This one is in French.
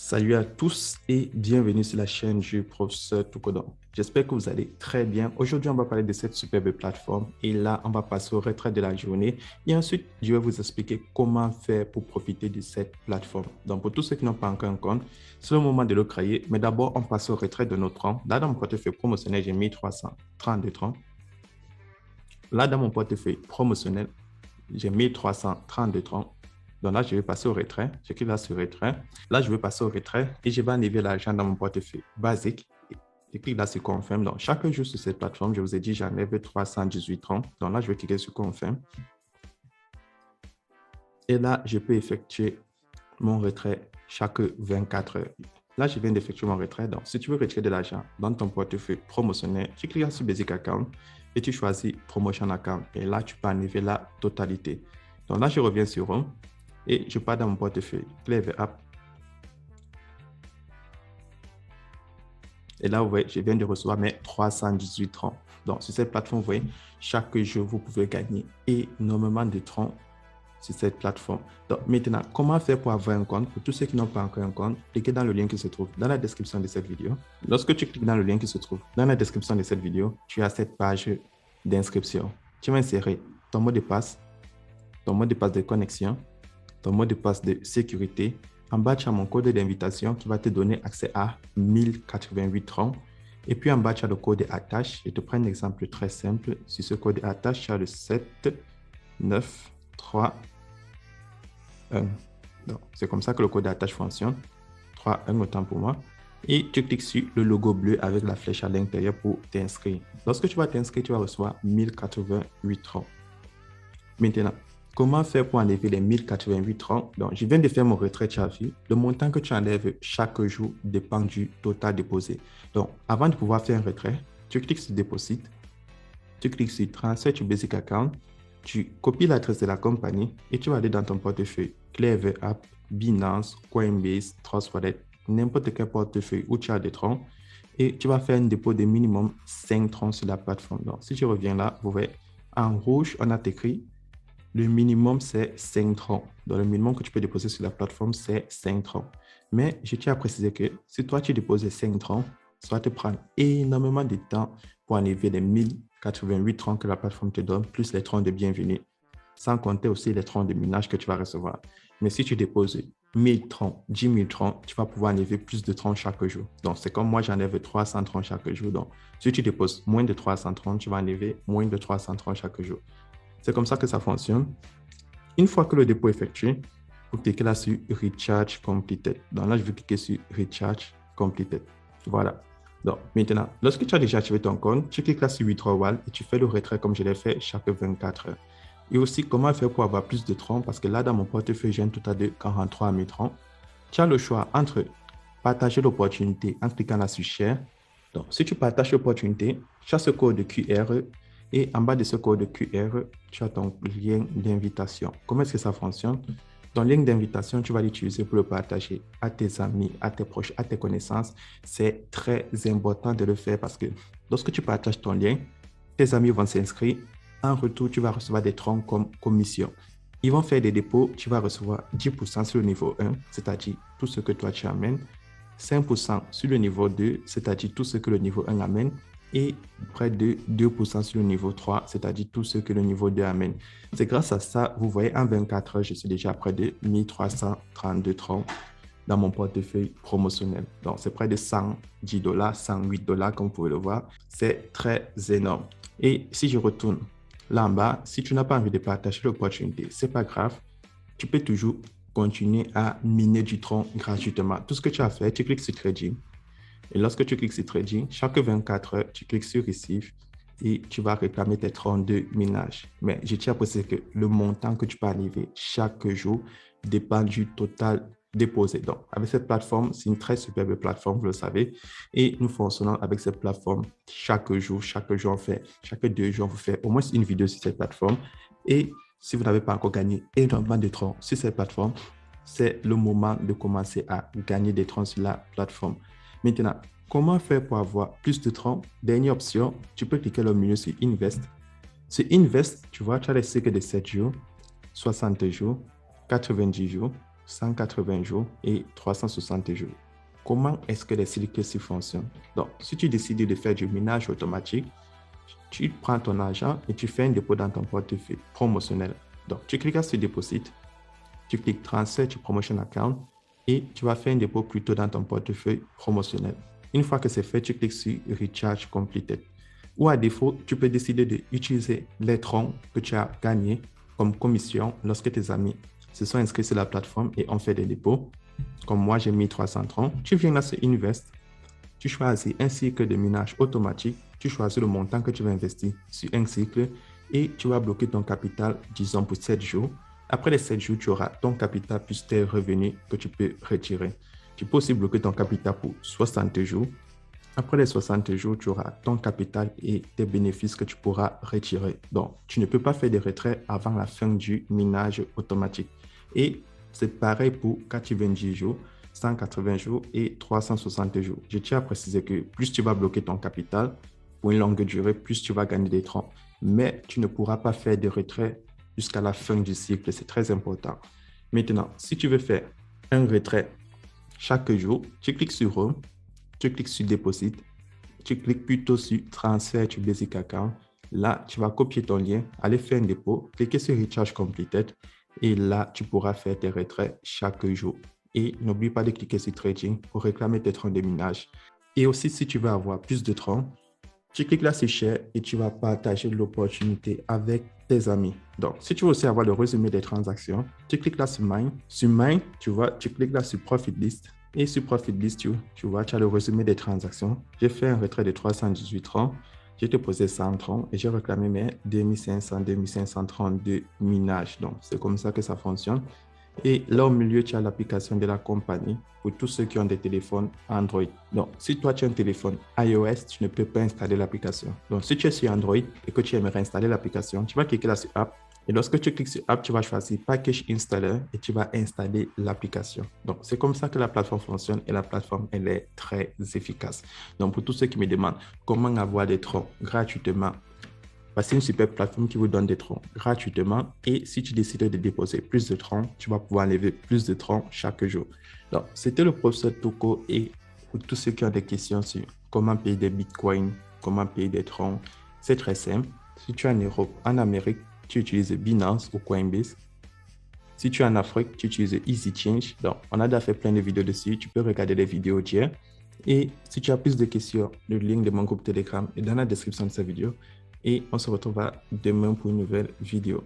Salut à tous et bienvenue sur la chaîne du professeur Toukodon. J'espère que vous allez très bien. Aujourd'hui, on va parler de cette superbe plateforme et là, on va passer au retrait de la journée et ensuite, je vais vous expliquer comment faire pour profiter de cette plateforme. Donc, pour tous ceux qui n'ont pas encore un compte, c'est le moment de le créer, mais d'abord, on passe au retrait de notre compte. Là, dans mon portefeuille promotionnel, j'ai 1332 francs. Là, dans mon portefeuille promotionnel, j'ai 1332 francs. Donc là, je vais passer au retrait. Je clique là sur retrait. Là, je vais passer au retrait et je vais enlever l'argent dans mon portefeuille basique. Je clique là sur confirme. Donc, chaque jour sur cette plateforme, je vous ai dit, j'enlève 318 francs. Donc là, je vais cliquer sur confirme. Et là, je peux effectuer mon retrait chaque 24 heures. Là, je viens d'effectuer mon retrait. Donc, si tu veux retirer de l'argent dans ton portefeuille promotionnel, tu cliques sur Basic Account et tu choisis Promotion Account. Et là, tu peux enlever la totalité. Donc là, je reviens sur Home et je pars dans mon portefeuille Clever App. Et là, vous voyez, je viens de recevoir mes 318 francs. Donc, sur cette plateforme, vous voyez, chaque jour, vous pouvez gagner énormément de francs sur cette plateforme. Donc, maintenant, comment faire pour avoir un compte? Pour tous ceux qui n'ont pas encore un compte, cliquez dans le lien qui se trouve dans la description de cette vidéo. Lorsque tu cliques dans le lien qui se trouve dans la description de cette vidéo, tu as cette page d'inscription. Tu vas insérer ton mot de passe de connexion, ton mot de passe de sécurité. En bas, tu as mon code d'invitation qui va te donner accès à 1088 francs. Et puis en bas, tu as le code attache. Je te prends un exemple très simple. Sur ce code attache, tu as le 7, 9, 3, 1. Donc, c'est comme ça que le code attache fonctionne. 3, 1 autant pour moi. Et tu cliques sur le logo bleu avec la flèche à l'intérieur pour t'inscrire. Lorsque tu vas t'inscrire, tu vas recevoir 1088 francs. Maintenant, comment faire pour enlever les 1088 francs? Donc, je viens de faire mon retrait, tu as vu. Le montant que tu enlèves chaque jour dépend du total déposé. Donc, avant de pouvoir faire un retrait, tu cliques sur Deposit, tu cliques sur Transfer to Basic Account, tu copies l'adresse de la compagnie et tu vas aller dans ton portefeuille Clever App, Binance, Coinbase, Trust Wallet, n'importe quel portefeuille où tu as des francs et tu vas faire un dépôt de minimum 5 francs sur la plateforme. Donc, si tu reviens là, vous voyez, en rouge, on a écrit le minimum, c'est 5 francs. Donc, le minimum que tu peux déposer sur la plateforme, c'est 5 francs. Mais je tiens à préciser que si toi, tu déposes 5 francs, ça va te prendre énormément de temps pour enlever les 1088 francs que la plateforme te donne, plus les francs de bienvenue, sans compter aussi les francs de minage que tu vas recevoir. Mais si tu déposes 1000 francs, 10 000 francs, tu vas pouvoir enlever plus de francs chaque jour. Donc, c'est comme moi, j'enlève 300 francs chaque jour. Donc, si tu déposes moins de 300 francs, tu vas enlever moins de 300 francs chaque jour. C'est comme ça que ça fonctionne. Une fois que le dépôt est effectué, vous cliquez là sur Recharge Completed. Donc là, je vais cliquer sur Recharge Completed. Voilà. Donc maintenant, lorsque tu as déjà activé ton compte, tu cliques là sur Withdrawal et tu fais le retrait comme je l'ai fait chaque 24 heures. Et aussi, comment faire pour avoir plus de francs? Parce que là, dans mon portefeuille, j'ai un total de 43 000 francs. Tu as le choix entre partager l'opportunité en cliquant là sur Share. Donc, si tu partages l'opportunité, tu as ce code QR et en bas de ce code QR, tu as ton lien d'invitation. Comment est-ce que ça fonctionne? Ton lien d'invitation, tu vas l'utiliser pour le partager à tes amis, à tes proches, à tes connaissances. C'est très important de le faire parce que lorsque tu partages ton lien, tes amis vont s'inscrire. En retour, tu vas recevoir des troncs comme commission. Ils vont faire des dépôts, tu vas recevoir 10% sur le niveau 1, c'est-à-dire tout ce que toi tu amènes, 5% sur le niveau 2, c'est-à-dire tout ce que le niveau 1 amène, et près de 2% sur le niveau 3, c'est-à-dire tout ce que le niveau 2 amène. C'est grâce à ça, vous voyez, en 24 heures, je suis déjà à près de 1332 francs dans mon portefeuille promotionnel. Donc, c'est près de 110 $, 108 $, comme vous pouvez le voir. C'est très énorme. Et si je retourne là en bas, si tu n'as pas envie de partager l'opportunité, ce n'est pas grave. Tu peux toujours continuer à miner du tronc gratuitement. Tout ce que tu as fait, tu cliques sur Trading. Et lorsque tu cliques sur Trading, chaque 24 heures, tu cliques sur Receive et tu vas réclamer tes troncs de minage. Mais je tiens à préciser que le montant que tu peux enlever chaque jour dépend du total déposé. Donc, avec cette plateforme, c'est une très superbe plateforme, vous le savez. Et nous fonctionnons avec cette plateforme chaque jour. Chaque jour, chaque 2 jours, on vous fait au moins une vidéo sur cette plateforme. Et si vous n'avez pas encore gagné énormément de troncs sur cette plateforme, c'est le moment de commencer à gagner des troncs sur la plateforme. Maintenant, comment faire pour avoir plus de troncs? Dernière option, tu peux cliquer au milieu sur Invest. Sur Invest, tu vois, tu as les cycles de 7 jours, 60 jours, 90 jours, 180 jours et 360 jours. Comment est-ce que les cycles fonctionnent? Donc, si tu décides de faire du minage automatique, tu prends ton argent et tu fais un dépôt dans ton portefeuille promotionnel. Donc, tu cliques sur Deposit, tu cliques Transfer to Promotion Account et tu vas faire un dépôt plutôt dans ton portefeuille promotionnel. Une fois que c'est fait, tu cliques sur Recharge Completed. Ou à défaut, tu peux décider d'utiliser les troncs que tu as gagnés comme commission lorsque tes amis se sont inscrits sur la plateforme et ont fait des dépôts. Comme moi, j'ai mis 300 troncs. Tu viens là sur Invest, tu choisis un cycle de minage automatique, tu choisis le montant que tu vas investir sur un cycle et tu vas bloquer ton capital, disons, pour 7 jours. Après les 7 jours, tu auras ton capital plus tes revenus que tu peux retirer. Tu peux aussi bloquer ton capital pour 60 jours. Après les 60 jours, tu auras ton capital et tes bénéfices que tu pourras retirer. Donc, tu ne peux pas faire des retraits avant la fin du minage automatique. Et c'est pareil pour 90 jours, 180 jours et 360 jours. Je tiens à préciser que plus tu vas bloquer ton capital pour une longue durée, plus tu vas gagner des troncs. Mais tu ne pourras pas faire des retraits jusqu'à la fin du cycle. C'est très important. Maintenant, si tu veux faire un retrait chaque jour, tu cliques sur Home, tu cliques sur Deposit, tu cliques plutôt sur Transfer to Basic Account. Là, tu vas copier ton lien, aller faire un dépôt, cliquer sur Recharge Completed et là, tu pourras faire tes retraits chaque jour. Et n'oublie pas de cliquer sur Trading pour réclamer tes troncs de minage. Et aussi, si tu veux avoir plus de troncs, tu cliques là sur Share et tu vas partager l'opportunité avec tes amis. Donc, si tu veux aussi avoir le résumé des transactions, tu cliques là sur Mine. Sur Mine, tu cliques là sur Profit List. Et sur Profit List, tu vois, tu as le résumé des transactions. J'ai fait un retrait de 318 troncs. J'ai déposé 100 troncs et j'ai réclamé mes 2532 minages. Donc, c'est comme ça que ça fonctionne. Et là, au milieu, tu as l'application de la compagnie pour tous ceux qui ont des téléphones Android. Donc, si toi, tu as un téléphone iOS, tu ne peux pas installer l'application. Donc, si tu es sur Android et que tu aimerais installer l'application, tu vas cliquer là sur App. Et lorsque tu cliques sur App, tu vas choisir Package Installer et tu vas installer l'application. Donc, c'est comme ça que la plateforme fonctionne et la plateforme, elle est très efficace. Donc, pour tous ceux qui me demandent comment avoir des troncs gratuitement, c'est une super plateforme qui vous donne des troncs gratuitement et si tu décides de déposer plus de troncs, tu vas pouvoir enlever plus de troncs chaque jour. Donc, c'était le professeur Toko et pour tous ceux qui ont des questions sur comment payer des bitcoins, comment payer des troncs, c'est très simple. Si tu es en Europe, en Amérique, tu utilises Binance ou Coinbase. Si tu es en Afrique, tu utilises EasyChange. Donc, on a déjà fait plein de vidéos dessus. Tu peux regarder les vidéos d'hier. Et si tu as plus de questions, le lien de mon groupe Telegram est dans la description de cette vidéo. Et on se retrouvera demain pour une nouvelle vidéo.